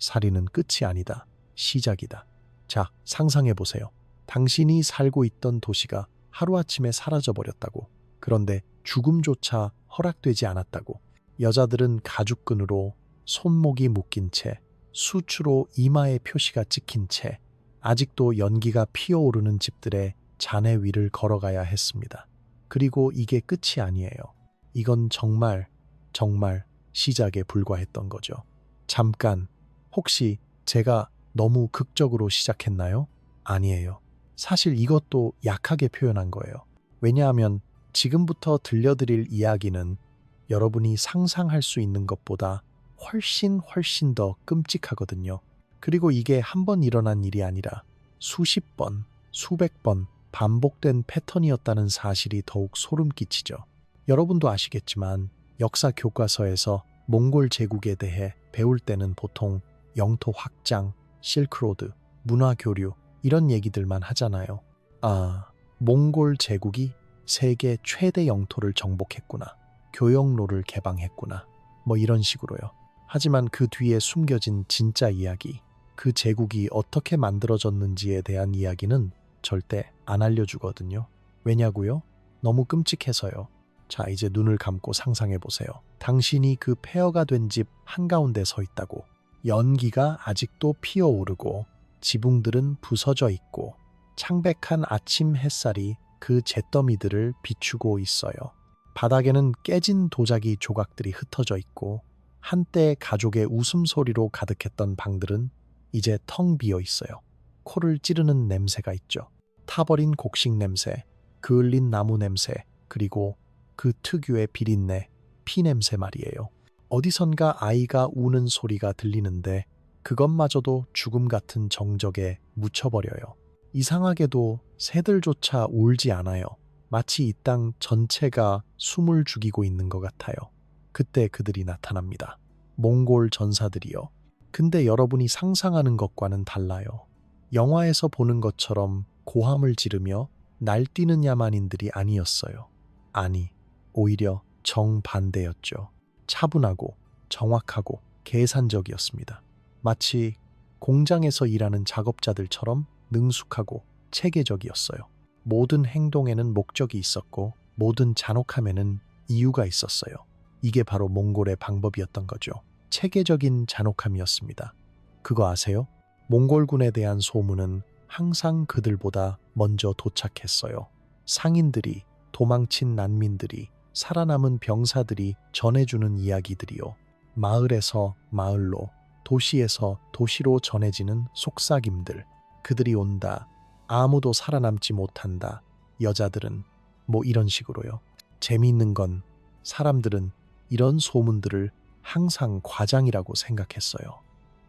살인은 끝이 아니다. 시작이다. 자, 상상해보세요. 당신이 살고 있던 도시가 하루아침에 사라져버렸다고. 그런데 죽음조차 허락되지 않았다고. 여자들은 가죽끈으로 손목이 묶인 채, 수추로 이마에 표시가 찍힌 채 아직도 연기가 피어오르는 집들의 잔해 위를 걸어가야 했습니다. 그리고 이게 끝이 아니에요. 이건 정말 시작에 불과했던 거죠. 잠깐, 혹시 제가 너무 극적으로 시작했나요? 아니에요. 사실 이것도 약하게 표현한 거예요. 왜냐하면 지금부터 들려드릴 이야기는 여러분이 상상할 수 있는 것보다 훨씬 더 끔찍하거든요. 그리고 이게 한 번 일어난 일이 아니라 수십 번, 수백 번 반복된 패턴이었다는 사실이 더욱 소름 끼치죠. 여러분도 아시겠지만 역사 교과서에서 몽골 제국에 대해 배울 때는 보통 영토 확장, 실크로드, 문화 교류 이런 얘기들만 하잖아요. 아, 몽골 제국이 세계 최대 영토를 정복했구나. 교역로를 개방했구나. 뭐 이런 식으로요. 하지만 그 뒤에 숨겨진 진짜 이야기, 그 제국이 어떻게 만들어졌는지에 대한 이야기는 절대 안 알려주거든요. 왜냐고요? 너무 끔찍해서요. 자, 이제 눈을 감고 상상해보세요. 당신이 그 폐허가 된 집 한가운데 서 있다고. 연기가 아직도 피어오르고 지붕들은 부서져 있고 창백한 아침 햇살이 그 잿더미들을 비추고 있어요. 바닥에는 깨진 도자기 조각들이 흩어져 있고 한때 가족의 웃음소리로 가득했던 방들은 이제 텅 비어 있어요. 코를 찌르는 냄새가 있죠. 타버린 곡식 냄새, 그을린 나무 냄새, 그리고 그 특유의 비린내, 피 냄새 말이에요. 어디선가 아이가 우는 소리가 들리는데 그것마저도 죽음 같은 정적에 묻혀버려요. 이상하게도 새들조차 울지 않아요. 마치 이 땅 전체가 숨을 죽이고 있는 것 같아요. 그때 그들이 나타납니다. 몽골 전사들이요. 근데 여러분이 상상하는 것과는 달라요. 영화에서 보는 것처럼 고함을 지르며 날뛰는 야만인들이 아니었어요. 아니, 오히려 정반대였죠. 차분하고 정확하고 계산적이었습니다. 마치 공장에서 일하는 작업자들처럼 능숙하고 체계적이었어요. 모든 행동에는 목적이 있었고 모든 잔혹함에는 이유가 있었어요. 이게 바로 몽골의 방법이었던 거죠. 체계적인 잔혹함이었습니다. 그거 아세요? 몽골군에 대한 소문은 항상 그들보다 먼저 도착했어요. 상인들이, 도망친 난민들이, 살아남은 병사들이 전해주는 이야기들이요. 마을에서 마을로, 도시에서 도시로 전해지는 속삭임들. 그들이 온다. 아무도 살아남지 못한다. 여자들은 뭐 이런 식으로요. 재미있는 건 사람들은 이런 소문들을 항상 과장이라고 생각했어요.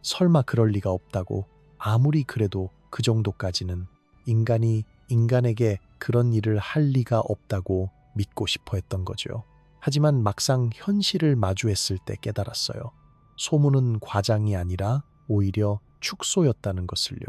설마 그럴 리가 없다고. 아무리 그래도 그 정도까지는 인간이 인간에게 그런 일을 할 리가 없다고 믿고 싶어 했던 거죠. 하지만 막상 현실을 마주했을 때 깨달았어요. 소문은 과장이 아니라 오히려 축소였다는 것을요.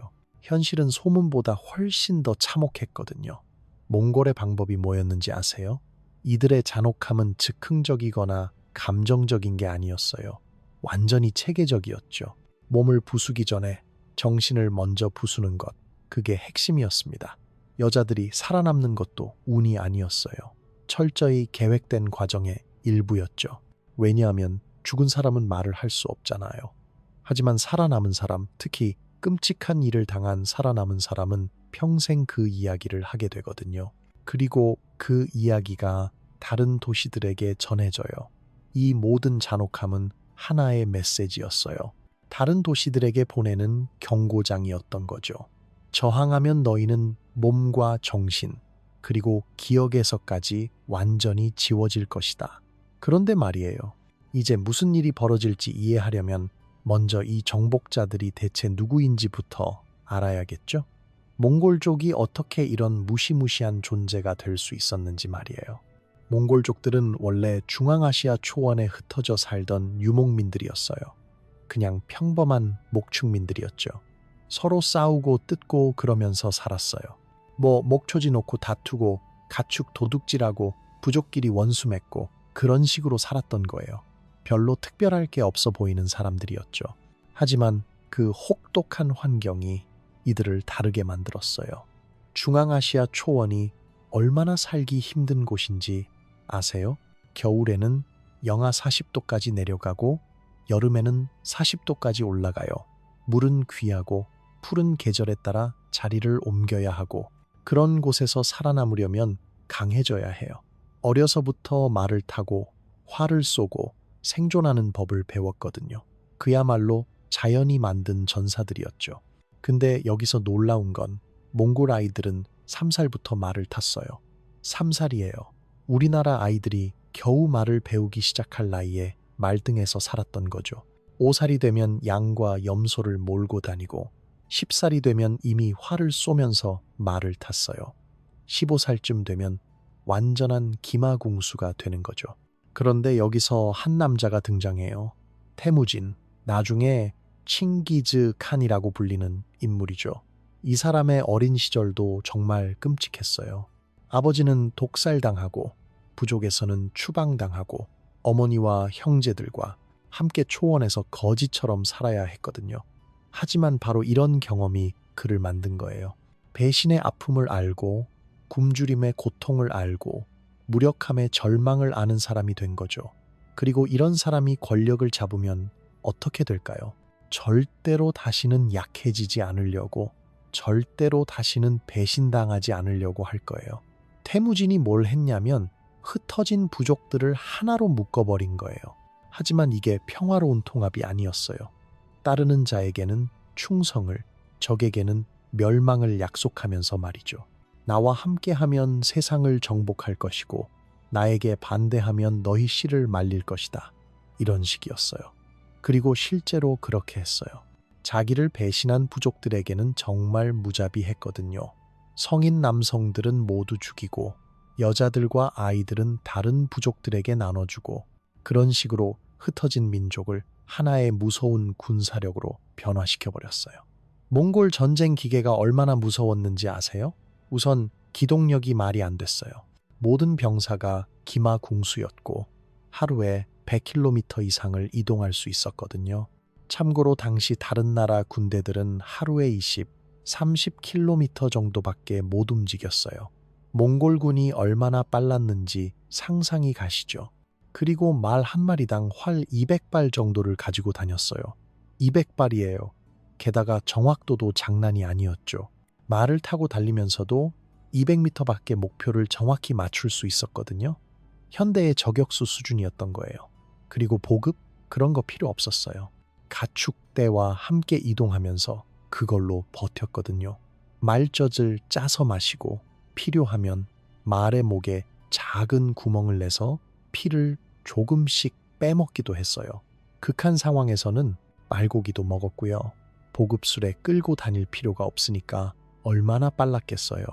현실은 소문보다 훨씬 더 참혹했거든요. 몽골의 방법이 뭐였는지 아세요? 이들의 잔혹함은 즉흥적이거나 감정적인 게 아니었어요. 완전히 체계적이었죠. 몸을 부수기 전에 정신을 먼저 부수는 것, 그게 핵심이었습니다. 여자들이 살아남는 것도 운이 아니었어요. 철저히 계획된 과정의 일부였죠. 왜냐하면 죽은 사람은 말을 할 수 없잖아요. 하지만 살아남은 사람, 특히 끔찍한 일을 당한 살아남은 사람은 평생 그 이야기를 하게 되거든요. 그리고 그 이야기가 다른 도시들에게 전해져요. 이 모든 잔혹함은 하나의 메시지였어요. 다른 도시들에게 보내는 경고장이었던 거죠. 저항하면 너희는 몸과 정신, 그리고 기억에서까지 완전히 지워질 것이다. 그런데 말이에요. 이제 무슨 일이 벌어질지 이해하려면 먼저 이 정복자들이 대체 누구인지부터 알아야겠죠? 몽골족이 어떻게 이런 무시무시한 존재가 될 수 있었는지 말이에요. 몽골족들은 원래 중앙아시아 초원에 흩어져 살던 유목민들이었어요. 그냥 평범한 목축민들이었죠. 서로 싸우고 뜯고 그러면서 살았어요. 뭐 목초지 놓고 다투고 가축 도둑질하고 부족끼리 원수 맺고 그런 식으로 살았던 거예요. 별로 특별할 게 없어 보이는 사람들이었죠. 하지만 그 혹독한 환경이 이들을 다르게 만들었어요. 중앙아시아 초원이 얼마나 살기 힘든 곳인지 아세요? 겨울에는 영하 40도까지 내려가고 여름에는 40도까지 올라가요. 물은 귀하고 푸른 계절에 따라 자리를 옮겨야 하고 그런 곳에서 살아남으려면 강해져야 해요. 어려서부터 말을 타고 활을 쏘고 생존하는 법을 배웠거든요. 그야말로 자연이 만든 전사들이었죠. 근데 여기서 놀라운 건 몽골 아이들은 3살부터 말을 탔어요. 3살이에요. 우리나라 아이들이 겨우 말을 배우기 시작할 나이에 말등에서 살았던 거죠. 5살이 되면 양과 염소를 몰고 다니고 10살이 되면 이미 활을 쏘면서 말을 탔어요. 15살쯤 되면 완전한 기마궁수가 되는 거죠. 그런데 여기서 한 남자가 등장해요. 태무진, 나중에 칭기즈 칸이라고 불리는 인물이죠. 이 사람의 어린 시절도 정말 끔찍했어요. 아버지는 독살당하고 부족에서는 추방당하고 어머니와 형제들과 함께 초원에서 거지처럼 살아야 했거든요. 하지만 바로 이런 경험이 그를 만든 거예요. 배신의 아픔을 알고 굶주림의 고통을 알고 무력함의 절망을 아는 사람이 된 거죠. 그리고 이런 사람이 권력을 잡으면 어떻게 될까요? 절대로 다시는 약해지지 않으려고, 절대로 다시는 배신당하지 않으려고 할 거예요. 태무진이 뭘 했냐면 흩어진 부족들을 하나로 묶어버린 거예요. 하지만 이게 평화로운 통합이 아니었어요. 따르는 자에게는 충성을, 적에게는 멸망을 약속하면서 말이죠. 나와 함께하면 세상을 정복할 것이고 나에게 반대하면 너희 씨를 말릴 것이다. 이런 식이었어요. 그리고 실제로 그렇게 했어요. 자기를 배신한 부족들에게는 정말 무자비했거든요. 성인 남성들은 모두 죽이고 여자들과 아이들은 다른 부족들에게 나눠주고 그런 식으로 흩어진 민족을 하나의 무서운 군사력으로 변화시켜버렸어요. 몽골 전쟁 기계가 얼마나 무서웠는지 아세요? 우선 기동력이 말이 안 됐어요. 모든 병사가 기마궁수였고 하루에 100km 이상을 이동할 수 있었거든요. 참고로 당시 다른 나라 군대들은 하루에 20, 30km 정도밖에 못 움직였어요. 몽골군이 얼마나 빨랐는지 상상이 가시죠. 그리고 말 한 마리당 활 200발 정도를 가지고 다녔어요. 200발이에요. 게다가 정확도도 장난이 아니었죠. 말을 타고 달리면서도 200m밖에 목표를 정확히 맞출 수 있었거든요. 현대의 저격수 수준이었던 거예요. 그리고 보급? 그런 거 필요 없었어요. 가축대와 함께 이동하면서 그걸로 버텼거든요. 말젖을 짜서 마시고 필요하면 말의 목에 작은 구멍을 내서 피를 조금씩 빼먹기도 했어요. 극한 상황에서는 말고기도 먹었고요. 보급술에 끌고 다닐 필요가 없으니까 얼마나 빨랐겠어요.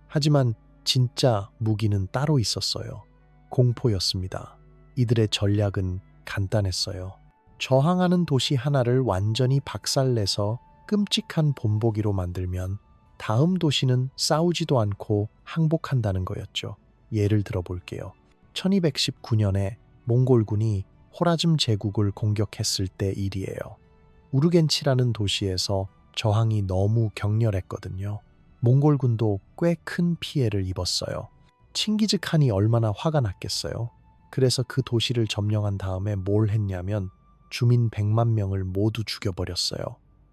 하지만 진짜 무기는 따로 있었어요. 공포였습니다. 이들의 전략은 간단했어요. 저항하는 도시 하나를 완전히 박살내서 끔찍한 본보기로 만들면 다음 도시는 싸우지도 않고 항복한다는 거였죠. 예를 들어 볼게요. 1219년에 몽골군이 호라즘 제국을 공격했을 때 일이에요. 우르겐치라는 도시에서 저항이 너무 격렬했거든요. 몽골군도 꽤 큰 피해를 입었어요. 칭기즈칸이 얼마나 화가 났겠어요. 그래서 그 도시를 점령한 다음에 뭘 했냐면 주민 100만 명을 모두 죽여버렸어요.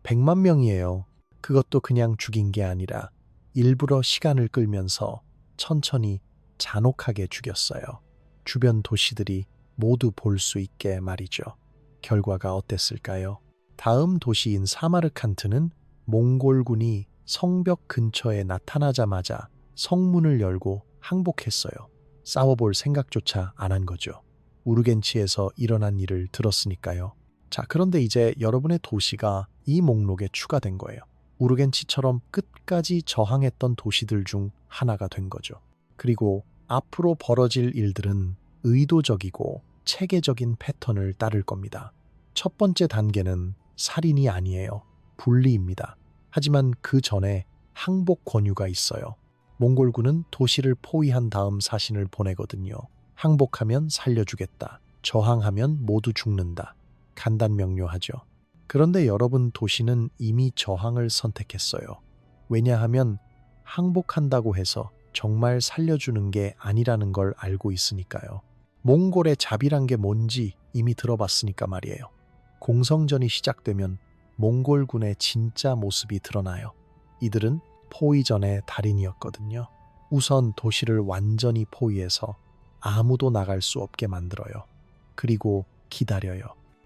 100만 명이에요. 그것도 그냥 죽인 게 아니라 일부러 시간을 끌면서 천천히 잔혹하게 죽였어요. 주변 도시들이 모두 볼 수 있게 말이죠. 결과가 어땠을까요? 다음 도시인 사마르칸트는 몽골군이 성벽 근처에 나타나자마자 성문을 열고 항복했어요. 싸워볼 생각조차 안 한 거죠. 우르겐치에서 일어난 일을 들었으니까요. 자, 그런데 이제 여러분의 도시가 이 목록에 추가된 거예요. 우르겐치처럼 끝까지 저항했던 도시들 중 하나가 된 거죠. 그리고 앞으로 벌어질 일들은 의도적이고 체계적인 패턴을 따를 겁니다. 첫 번째 단계는 살인이 아니에요. 분리입니다. 하지만 그 전에 항복 권유가 있어요. 몽골군은 도시를 포위한 다음 사신을 보내거든요. 항복하면 살려주겠다. 저항하면 모두 죽는다. 간단 명료하죠. 그런데 여러분, 도시는 이미 저항을 선택했어요. 왜냐하면 항복한다고 해서 정말 살려주는 게 아니라는 걸 알고 있으니까요. 몽골의 자비란 게 뭔지 이미 들어봤으니까 말이에요. 공성전이 시작되면 몽골군의 진짜 모습이 드러나요. 이들은 포위전의 달인이었거든요. 우선 도시를 완전히 포위해서 아무도 나갈 수 없게 만들어요. 그리고 기다려요.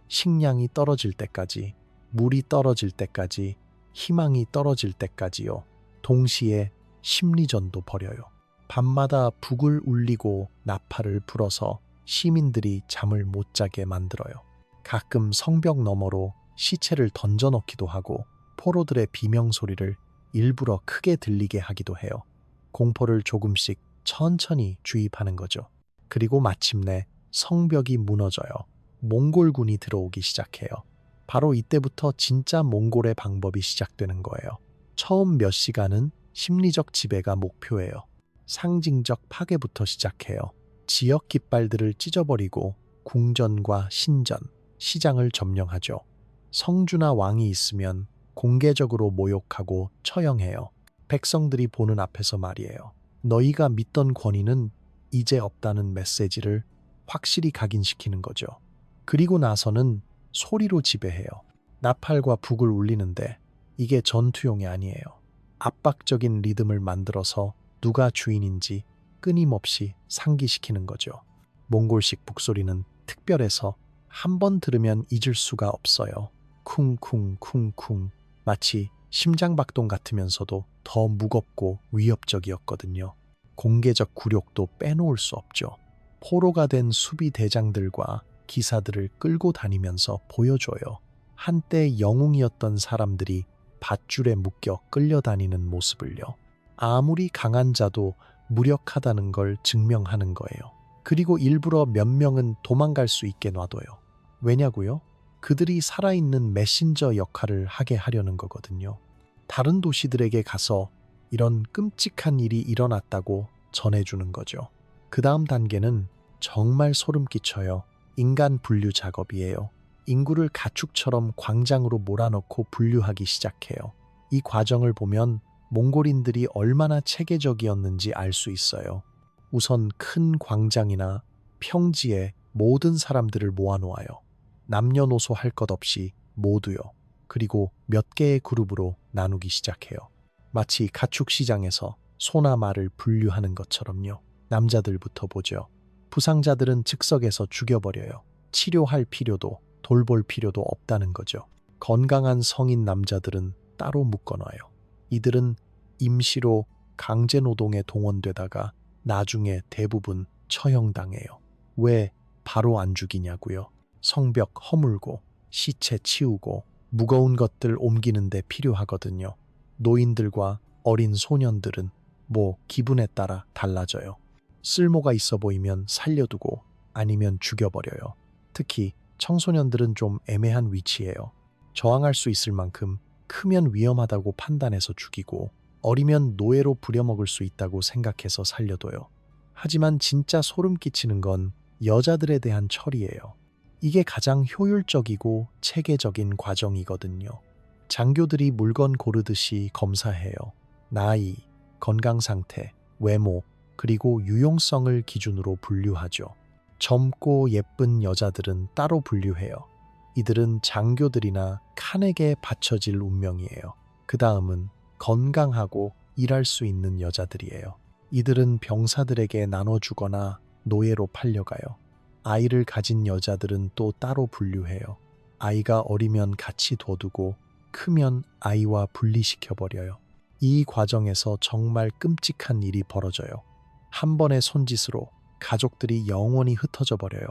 식량이 떨어질 때까지, 물이 떨어질 때까지, 희망이 떨어질 때까지요. 동시에 심리전도 벌여요. 밤마다 북을 울리고 나팔을 불어서 시민들이 잠을 못 자게 만들어요. 가끔 성벽 너머로 시체를 던져넣기도 하고 포로들의 비명소리를 일부러 크게 들리게 하기도 해요. 공포를 조금씩 천천히 주입하는 거죠. 그리고 마침내 성벽이 무너져요. 몽골군이 들어오기 시작해요. 바로 이때부터 진짜 몽골의 방법이 시작되는 거예요. 처음 몇 시간은 심리적 지배가 목표예요. 상징적 파괴부터 시작해요. 지역 깃발들을 찢어버리고 궁전과 신전, 시장을 점령하죠. 성주나 왕이 있으면 공개적으로 모욕하고 처형해요. 백성들이 보는 앞에서 말이에요. 너희가 믿던 권위는 이제 없다는 메시지를 확실히 각인시키는 거죠. 그리고 나서는 소리로 지배해요. 나팔과 북을 울리는데 이게 전투용이 아니에요. 압박적인 리듬을 만들어서 누가 주인인지 끊임없이 상기시키는 거죠. 몽골식 북소리는 특별해서 한 번 들으면 잊을 수가 없어요. 쿵쿵쿵쿵, 마치 심장박동 같으면서도 더 무겁고 위협적이었거든요. 공개적 굴욕도 빼놓을 수 없죠. 포로가 된 수비 대장들과 기사들을 끌고 다니면서 보여줘요. 한때 영웅이었던 사람들이 밧줄에 묶여 끌려다니는 모습을요. 아무리 강한 자도 무력하다는 걸 증명하는 거예요. 그리고 일부러 몇 명은 도망갈 수 있게 놔둬요. 왜냐고요? 그들이 살아있는 메신저 역할을 하게 하려는 거거든요. 다른 도시들에게 가서 이런 끔찍한 일이 일어났다고 전해주는 거죠. 그 다음 단계는 정말 소름 끼쳐요. 인간 분류 작업이에요. 인구를 가축처럼 광장으로 몰아넣고 분류하기 시작해요. 이 과정을 보면 몽골인들이 얼마나 체계적이었는지 알 수 있어요. 우선 큰 광장이나 평지에 모든 사람들을 모아놓아요. 남녀노소 할 것 없이 모두요. 그리고 몇 개의 그룹으로 나누기 시작해요. 마치 가축시장에서 소나 말을 분류하는 것처럼요. 남자들부터 보죠. 부상자들은 즉석에서 죽여버려요. 치료할 필요도 돌볼 필요도 없다는 거죠. 건강한 성인 남자들은 따로 묶어놔요. 이들은 임시로 강제노동에 동원되다가 나중에 대부분 처형당해요. 왜 바로 안 죽이냐고요? 성벽 허물고 시체 치우고 무거운 것들 옮기는데 필요하거든요. 노인들과 어린 소년들은 뭐 기분에 따라 달라져요. 쓸모가 있어 보이면 살려두고 아니면 죽여버려요. 특히 청소년들은 좀 애매한 위치예요. 저항할 수 있을 만큼 크면 위험하다고 판단해서 죽이고 어리면 노예로 부려먹을 수 있다고 생각해서 살려둬요. 하지만 진짜 소름 끼치는 건 여자들에 대한 처리예요. 이게 가장 효율적이고 체계적인 과정이거든요. 장교들이 물건 고르듯이 검사해요. 나이, 건강 상태, 외모, 그리고 유용성을 기준으로 분류하죠. 젊고 예쁜 여자들은 따로 분류해요. 이들은 장교들이나 칸에게 바쳐질 운명이에요. 그 다음은 건강하고 일할 수 있는 여자들이에요. 이들은 병사들에게 나눠주거나 노예로 팔려가요. 아이를 가진 여자들은 또 따로 분류해요. 아이가 어리면 같이 둬두고 크면 아이와 분리시켜버려요. 이 과정에서 정말 끔찍한 일이 벌어져요. 한 번의 손짓으로 가족들이 영원히 흩어져 버려요.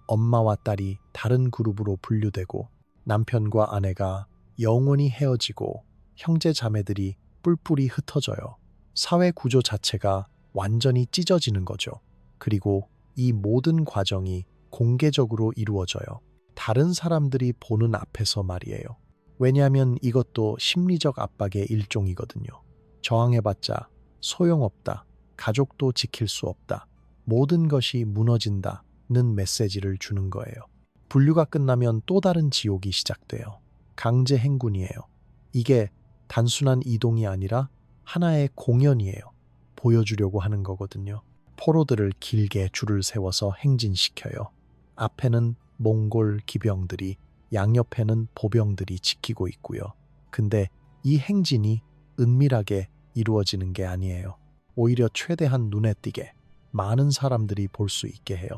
엄마와 딸이 다른 그룹으로 분류되고 남편과 아내가 영원히 헤어지고 형제 자매들이 뿔뿔이 흩어져요. 사회 구조 자체가 완전히 찢어지는 거죠. 그리고 이 모든 과정이 공개적으로 이루어져요. 다른 사람들이 보는 앞에서 말이에요. 왜냐하면 이것도 심리적 압박의 일종이거든요. 저항해봤자 소용없다. 가족도 지킬 수 없다. 모든 것이 무너진다는 메시지를 주는 거예요. 분류가 끝나면 또 다른 지옥이 시작돼요. 강제 행군이에요. 이게 단순한 이동이 아니라 하나의 공연이에요. 보여주려고 하는 거거든요. 포로들을 길게 줄을 세워서 행진시켜요. 앞에는 몽골 기병들이, 양옆에는 보병들이 지키고 있고요. 근데 이 행진이 은밀하게 이루어지는 게 아니에요. 오히려 최대한 눈에 띄게 많은 사람들이 볼 수 있게 해요.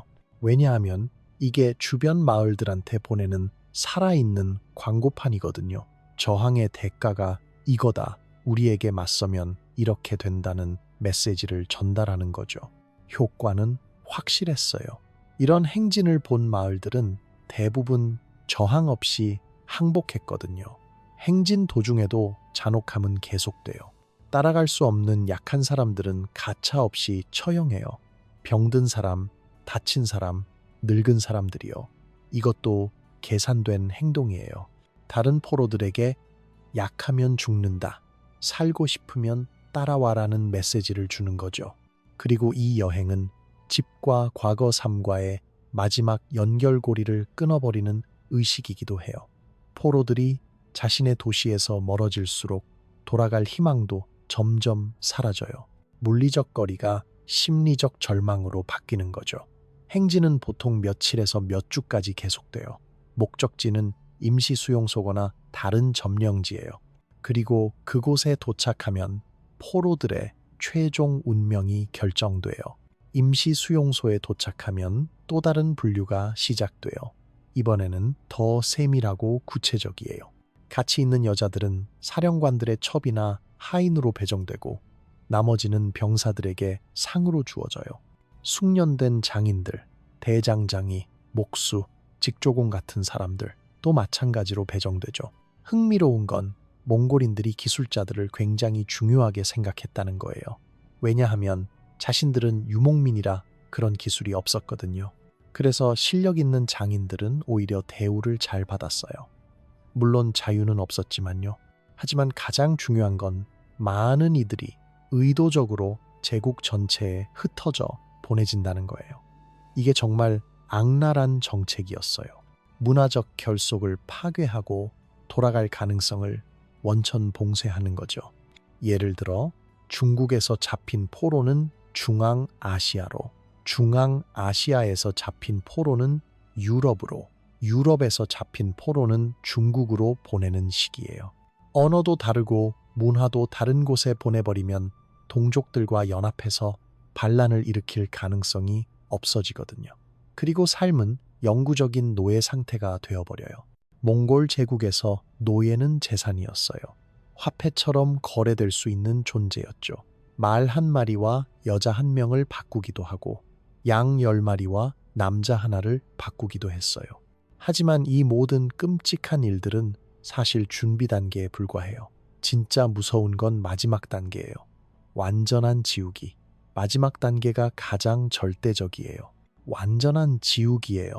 왜냐하면 이게 주변 마을들한테 보내는 살아있는 광고판이거든요. 저항의 대가가 이거다. 우리에게 맞서면 이렇게 된다는 메시지를 전달하는 거죠. 효과는 확실했어요. 이런 행진을 본 마을들은 대부분 저항 없이 항복했거든요. 행진 도중에도 잔혹함은 계속돼요. 따라갈 수 없는 약한 사람들은 가차없이 처형해요. 병든 사람, 다친 사람, 늙은 사람들이요. 이것도 계산된 행동이에요. 다른 포로들에게 약하면 죽는다, 살고 싶으면 따라와라는 메시지를 주는 거죠. 그리고 이 여행은 집과 과거 삶과의 마지막 연결고리를 끊어버리는 의식이기도 해요. 포로들이 자신의 도시에서 멀어질수록 돌아갈 희망도 점점 사라져요. 물리적 거리가 심리적 절망으로 바뀌는 거죠. 행진은 보통 며칠에서 몇 주까지 계속돼요. 목적지는 임시 수용소거나 다른 점령지예요. 그리고 그곳에 도착하면 포로들의 최종 운명이 결정돼요. 임시 수용소에 도착하면 또 다른 분류가 시작돼요. 이번에는 더 세밀하고 구체적이에요. 같이 있는 여자들은 사령관들의 첩이나 하인으로 배정되고 나머지는 병사들에게 상으로 주어져요. 숙련된 장인들, 대장장이, 목수, 직조공 같은 사람들 또 마찬가지로 배정되죠. 흥미로운 건 몽골인들이 기술자들을 굉장히 중요하게 생각했다는 거예요. 왜냐하면 자신들은 유목민이라 그런 기술이 없었거든요. 그래서 실력 있는 장인들은 오히려 대우를 잘 받았어요. 물론 자유는 없었지만요. 하지만 가장 중요한 건 많은 이들이 의도적으로 제국 전체에 흩어져 보내진다는 거예요. 이게 정말 악랄한 정책이었어요. 문화적 결속을 파괴하고 돌아갈 가능성을 원천 봉쇄하는 거죠. 예를 들어 중국에서 잡힌 포로는 중앙아시아로, 중앙아시아에서 잡힌 포로는 유럽으로, 유럽에서 잡힌 포로는 중국으로 보내는 식이에요. 언어도 다르고 문화도 다른 곳에 보내버리면 동족들과 연합해서 반란을 일으킬 가능성이 없어지거든요. 그리고 삶은 영구적인 노예 상태가 되어버려요. 몽골 제국에서 노예는 재산이었어요. 화폐처럼 거래될 수 있는 존재였죠. 말 한 마리와 여자 한 명을 바꾸기도 하고 양 10마리와 남자 하나를 바꾸기도 했어요. 하지만 이 모든 끔찍한 일들은 사실 준비 단계에 불과해요. 진짜 무서운 건 마지막 단계예요. 완전한 지우기. 마지막 단계가 가장 절대적이에요. 완전한 지우기예요.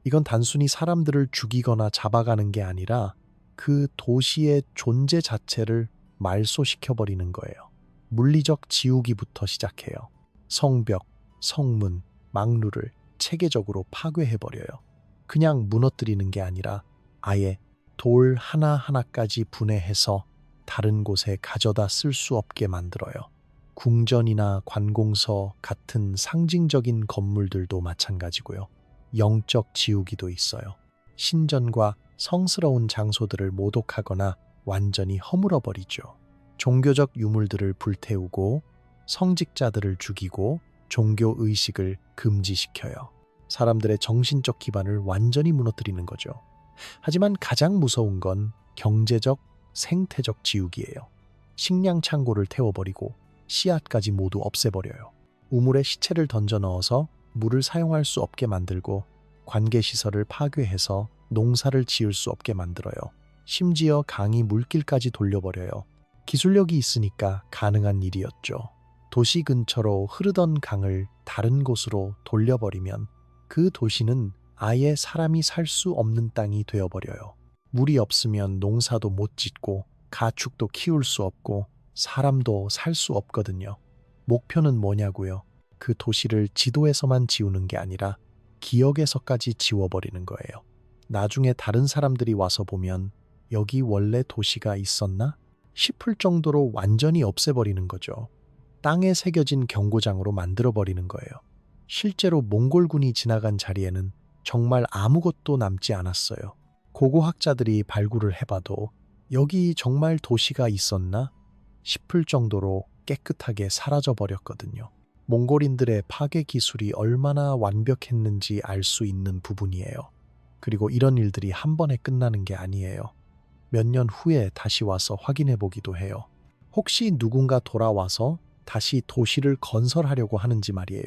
이건 단순히 사람들을 죽이거나 잡아가는 게 아니라 그 도시의 존재 자체를 말소시켜버리는 거예요. 물리적 지우기부터 시작해요. 성벽, 성문, 망루를 체계적으로 파괴해버려요. 그냥 무너뜨리는 게 아니라 아예 돌 하나하나까지 분해해서 다른 곳에 가져다 쓸 수 없게 만들어요. 궁전이나 관공서 같은 상징적인 건물들도 마찬가지고요. 영적 지우기도 있어요. 신전과 성스러운 장소들을 모독하거나 완전히 허물어버리죠. 종교적 유물들을 불태우고 성직자들을 죽이고 종교 의식을 금지시켜요. 사람들의 정신적 기반을 완전히 무너뜨리는 거죠. 하지만 가장 무서운 건 경제적, 생태적 지우기예요. 식량 창고를 태워버리고 씨앗까지 모두 없애버려요. 우물에 시체를 던져 넣어서 물을 사용할 수 없게 만들고 관계시설을 파괴해서 농사를 지을 수 없게 만들어요. 심지어 강이 물길까지 돌려버려요. 기술력이 있으니까 가능한 일이었죠. 도시 근처로 흐르던 강을 다른 곳으로 돌려버리면 그 도시는 아예 사람이 살 수 없는 땅이 되어버려요. 물이 없으면 농사도 못 짓고 가축도 키울 수 없고 사람도 살 수 없거든요. 목표는 뭐냐고요? 그 도시를 지도에서만 지우는 게 아니라 기억에서까지 지워버리는 거예요. 나중에 다른 사람들이 와서 보면 여기 원래 도시가 있었나 싶을 정도로 완전히 없애버리는 거죠. 땅에 새겨진 경고장으로 만들어버리는 거예요. 실제로 몽골군이 지나간 자리에는 정말 아무것도 남지 않았어요. 고고학자들이 발굴을 해봐도 여기 정말 도시가 있었나 싶을 정도로 깨끗하게 사라져버렸거든요. 몽골인들의 파괴 기술이 얼마나 완벽했는지 알 수 있는 부분이에요. 그리고 이런 일들이 한 번에 끝나는 게 아니에요. 몇 년 후에 다시 와서 확인해 보기도 해요. 혹시 누군가 돌아와서 다시 도시를 건설하려고 하는지 말이에요.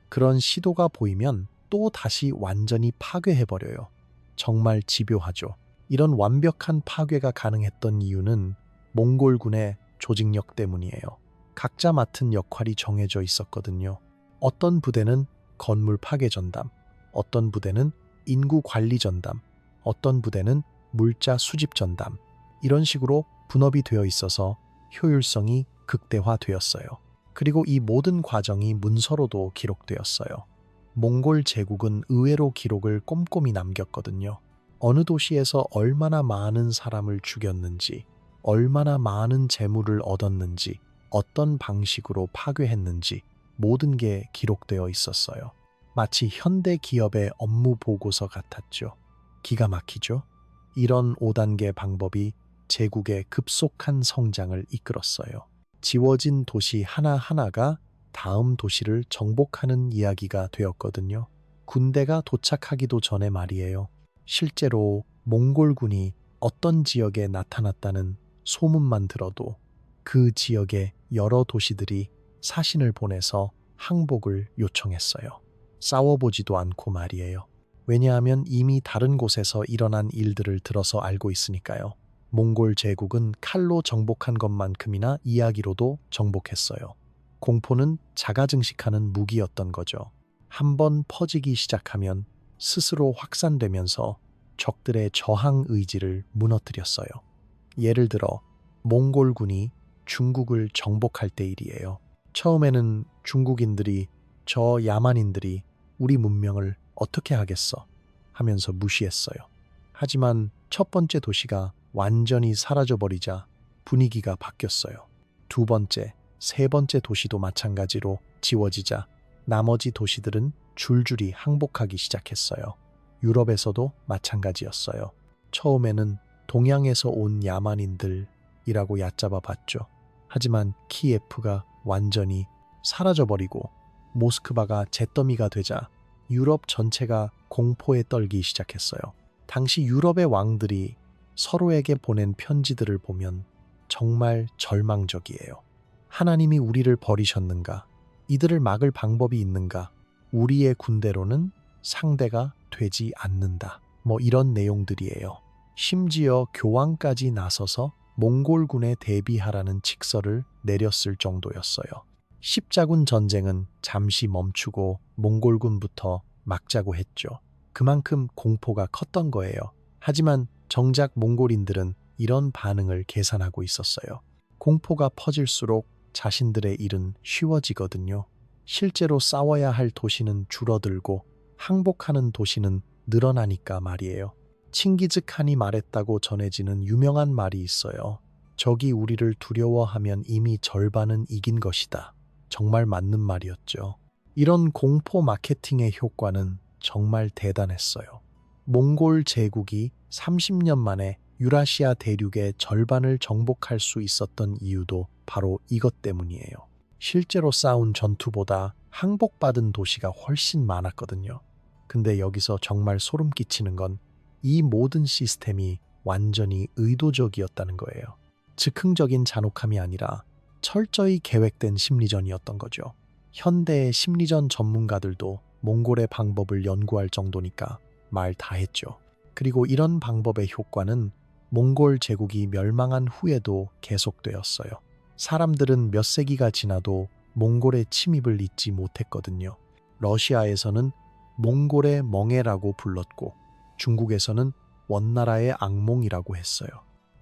그런 시도가 보이면 또 다시 완전히 파괴해버려요. 정말 집요하죠. 이런 완벽한 파괴가 가능했던 이유는 몽골군의 조직력 때문이에요. 각자 맡은 역할이 정해져 있었거든요. 어떤 부대는 건물 파괴 전담, 어떤 부대는 인구 관리 전담, 어떤 부대는 물자 수집 전담, 이런 식으로 분업이 되어 있어서 효율성이 극대화되었어요. 그리고 이 모든 과정이 문서로도 기록되었어요. 몽골 제국은 의외로 기록을 꼼꼼히 남겼거든요. 어느 도시에서 얼마나 많은 사람을 죽였는지, 얼마나 많은 재물을 얻었는지, 어떤 방식으로 파괴했는지 모든 게 기록되어 있었어요. 마치 현대 기업의 업무 보고서 같았죠. 기가 막히죠? 이런 5단계 방법이 제국의 급속한 성장을 이끌었어요. 지워진 도시 하나하나가 다음 도시를 정복하는 이야기가 되었거든요. 군대가 도착하기도 전에 말이에요. 실제로 몽골군이 어떤 지역에 나타났다는 소문만 들어도 그 지역의 여러 도시들이 사신을 보내서 항복을 요청했어요. 싸워보지도 않고 말이에요. 왜냐하면 이미 다른 곳에서 일어난 일들을 들어서 알고 있으니까요. 몽골 제국은 칼로 정복한 것만큼이나 이야기로도 정복했어요. 공포는 자가증식하는 무기였던 거죠. 한번 퍼지기 시작하면 스스로 확산되면서 적들의 저항 의지를 무너뜨렸어요. 예를 들어 몽골군이 중국을 정복할 때 일이에요. 처음에는 중국인들이 저 야만인들이 우리 문명을 어떻게 하겠어 하면서 무시했어요. 하지만 첫 번째 도시가 완전히 사라져버리자 분위기가 바뀌었어요. 두 번째, 세 번째 도시도 마찬가지로 지워지자 나머지 도시들은 줄줄이 항복하기 시작했어요. 유럽에서도 마찬가지였어요. 처음에는 동양에서 온 야만인들이라고 얕잡아 봤죠. 하지만 키예프가 완전히 사라져버리고 모스크바가 잿더미가 되자 유럽 전체가 공포에 떨기 시작했어요. 당시 유럽의 왕들이 서로에게 보낸 편지들을 보면 정말 절망적이에요. 하나님이 우리를 버리셨는가? 이들을 막을 방법이 있는가? 우리의 군대로는 상대가 되지 않는다. 이런 내용들이에요. 심지어 교황까지 나서서 몽골군에 대비하라는 직서를 내렸을 정도였어요. 십자군 전쟁은 잠시 멈추고 몽골군부터 막자고 했죠. 그만큼 공포가 컸던 거예요. 하지만 정작 몽골인들은 이런 반응을 계산하고 있었어요. 공포가 퍼질수록 자신들의 일은 쉬워지거든요. 실제로 싸워야 할 도시는 줄어들고 항복하는 도시는 늘어나니까 말이에요. 칭기즈칸이 말했다고 전해지는 유명한 말이 있어요. 적이 우리를 두려워하면 이미 절반은 이긴 것이다. 정말 맞는 말이었죠. 이런 공포 마케팅의 효과는 정말 대단했어요. 몽골 제국이 30년 만에 유라시아 대륙의 절반을 정복할 수 있었던 이유도 바로 이것 때문이에요. 실제로 싸운 전투보다 항복받은 도시가 훨씬 많았거든요. 근데 여기서 정말 소름 끼치는 건 이 모든 시스템이 완전히 의도적이었다는 거예요. 즉흥적인 잔혹함이 아니라 철저히 계획된 심리전이었던 거죠. 현대의 심리전 전문가들도 몽골의 방법을 연구할 정도니까 말 다 했죠. 그리고 이런 방법의 효과는 몽골 제국이 멸망한 후에도 계속되었어요. 사람들은 몇 세기가 지나도 몽골의 침입을 잊지 못했거든요. 러시아에서는 몽골의 멍해라고 불렀고 중국에서는 원나라의 악몽이라고 했어요.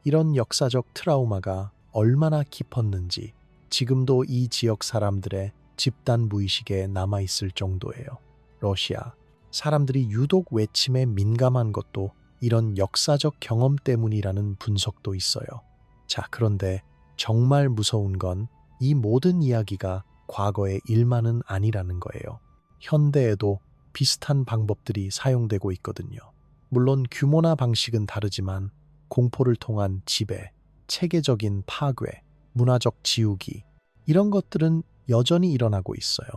이런 역사적 트라우마가 얼마나 깊었는지 지금도 이 지역 사람들의 집단 무의식에 남아있을 정도예요. 러시아 사람들이 유독 외침에 민감한 것도 이런 역사적 경험 때문이라는 분석도 있어요. 자, 그런데 정말 무서운 건 이 모든 이야기가 과거의 일만은 아니라는 거예요. 현대에도 비슷한 방법들이 사용되고 있거든요. 물론 규모나 방식은 다르지만 공포를 통한 지배, 체계적인 파괴, 문화적 지우기, 이런 것들은 여전히 일어나고 있어요.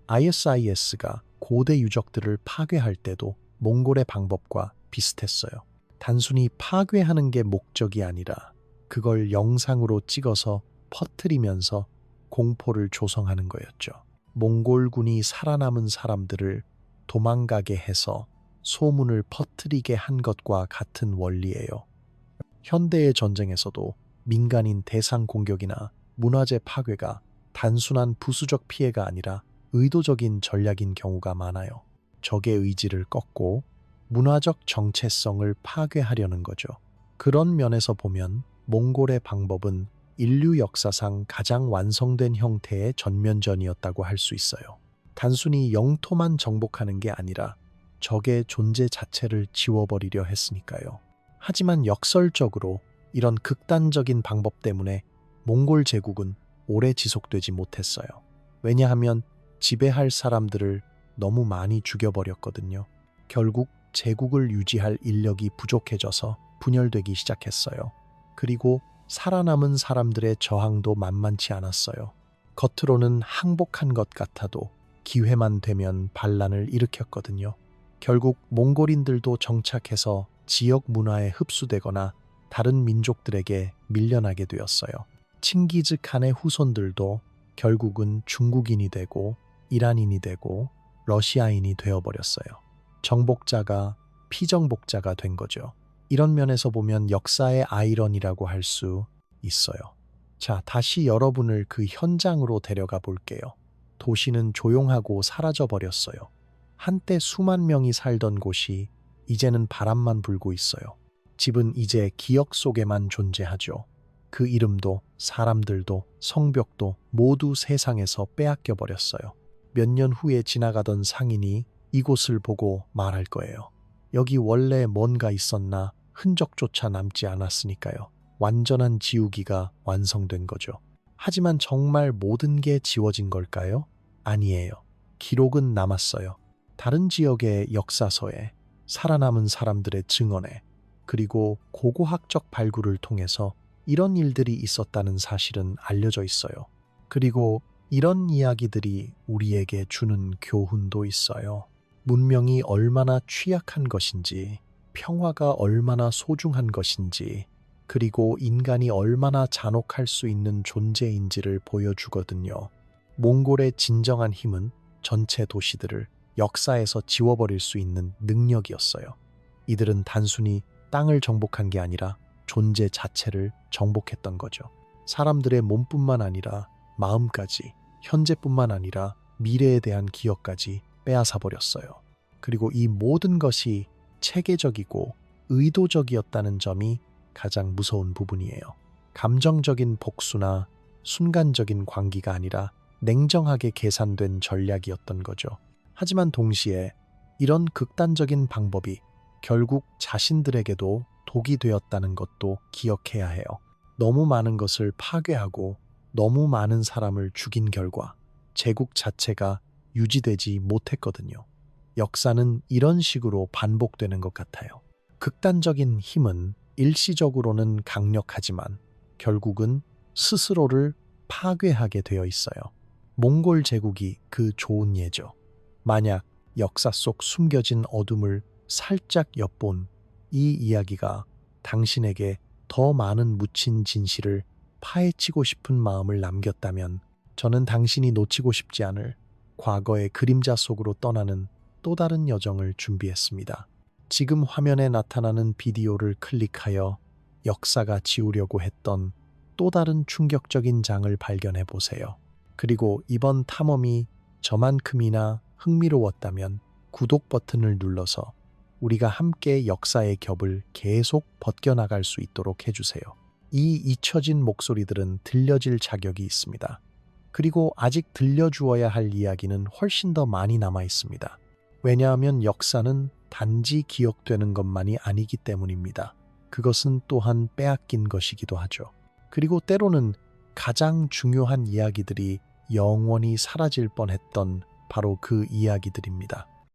ISIS가 고대 유적들을 파괴할 때도 몽골의 방법과 비슷했어요. 단순히 파괴하는 게 목적이 아니라 그걸 영상으로 찍어서 퍼뜨리면서 공포를 조성하는 거였죠. 몽골군이 살아남은 사람들을 도망가게 해서 소문을 퍼뜨리게 한 것과 같은 원리예요. 현대의 전쟁에서도 민간인 대상 공격이나 문화재 파괴가 단순한 부수적 피해가 아니라 의도적인 전략인 경우가 많아요. 적의 의지를 꺾고 문화적 정체성을 파괴하려는 거죠. 그런 면에서 보면 몽골의 방법은 인류 역사상 가장 완성된 형태의 전면전이었다고 할 수 있어요. 단순히 영토만 정복하는 게 아니라 적의 존재 자체를 지워버리려 했으니까요. 하지만 역설적으로 이런 극단적인 방법 때문에 몽골 제국은 오래 지속되지 못했어요. 왜냐하면 지배할 사람들을 너무 많이 죽여버렸거든요. 결국 제국을 유지할 인력이 부족해져서 분열되기 시작했어요. 그리고 살아남은 사람들의 저항도 만만치 않았어요. 겉으로는 항복한 것 같아도 기회만 되면 반란을 일으켰거든요. 결국 몽골인들도 정착해서 지역 문화에 흡수되거나 다른 민족들에게 밀려나게 되었어요. 칭기즈칸의 후손들도 결국은 중국인이 되고 이란인이 되고 러시아인이 되어버렸어요. 정복자가 피정복자가 된 거죠. 이런 면에서 보면 역사의 아이러니라고 할 수 있어요. 자, 다시 여러분을 그 현장으로 데려가 볼게요. 도시는 조용하고 사라져 버렸어요. 한때 수만 명이 살던 곳이 이제는 바람만 불고 있어요. 집은 이제 기억 속에만 존재하죠. 그 이름도 사람들도 성벽도 모두 세상에서 빼앗겨 버렸어요. 몇 년 후에 지나가던 상인이 이곳을 보고 말할 거예요. 여기 원래 뭔가 있었나 흔적조차 남지 않았으니까요. 완전한 지우기가 완성된 거죠. 하지만 정말 모든 게 지워진 걸까요? 아니에요. 기록은 남았어요. 다른 지역의 역사서에, 살아남은 사람들의 증언에, 그리고 고고학적 발굴을 통해서 이런 일들이 있었다는 사실은 알려져 있어요. 그리고 이런 이야기들이 우리에게 주는 교훈도 있어요. 문명이 얼마나 취약한 것인지, 평화가 얼마나 소중한 것인지, 그리고 인간이 얼마나 잔혹할 수 있는 존재인지를 보여주거든요. 몽골의 진정한 힘은 전체 도시들을 역사에서 지워버릴 수 있는 능력이었어요. 이들은 단순히 땅을 정복한 게 아니라 존재 자체를 정복했던 거죠. 사람들의 몸뿐만 아니라 마음까지, 현재뿐만 아니라 미래에 대한 기억까지 빼앗아 버렸어요. 그리고 이 모든 것이 체계적이고 의도적이었다는 점이 가장 무서운 부분이에요. 감정적인 복수나 순간적인 광기가 아니라 냉정하게 계산된 전략이었던 거죠. 하지만 동시에 이런 극단적인 방법이 결국 자신들에게도 독이 되었다는 것도 기억해야 해요. 너무 많은 것을 파괴하고 너무 많은 사람을 죽인 결과 제국 자체가 유지되지 못했거든요. 역사는 이런 식으로 반복되는 것 같아요. 극단적인 힘은 일시적으로는 강력하지만 결국은 스스로를 파괴하게 되어 있어요. 몽골 제국이 그 좋은 예죠. 만약 역사 속 숨겨진 어둠을 살짝 엿본 이 이야기가 당신에게 더 많은 묻힌 진실을 파헤치고 싶은 마음을 남겼다면 저는 당신이 놓치고 싶지 않을 과거의 그림자 속으로 떠나는 또 다른 여정을 준비했습니다. 지금 화면에 나타나는 비디오를 클릭하여 역사가 지우려고 했던 또 다른 충격적인 장을 발견해 보세요. 그리고 이번 탐험이 저만큼이나 흥미로웠다면 구독 버튼을 눌러서 우리가 함께 역사의 겹을 계속 벗겨나갈 수 있도록 해주세요. 이 잊혀진 목소리들은 들려질 자격이 있습니다. 그리고 아직 들려주어야 할 이야기는 훨씬 더 많이 남아 있습니다. 왜냐하면 역사는 단지 기억되는 것만이 아니기 때문입니다. 그것은 또한 빼앗긴 것이기도 하죠. 그리고 때로는 가장 중요한 이야기들이 영원히 사라질 뻔했던 바로 그 이야기들입니다.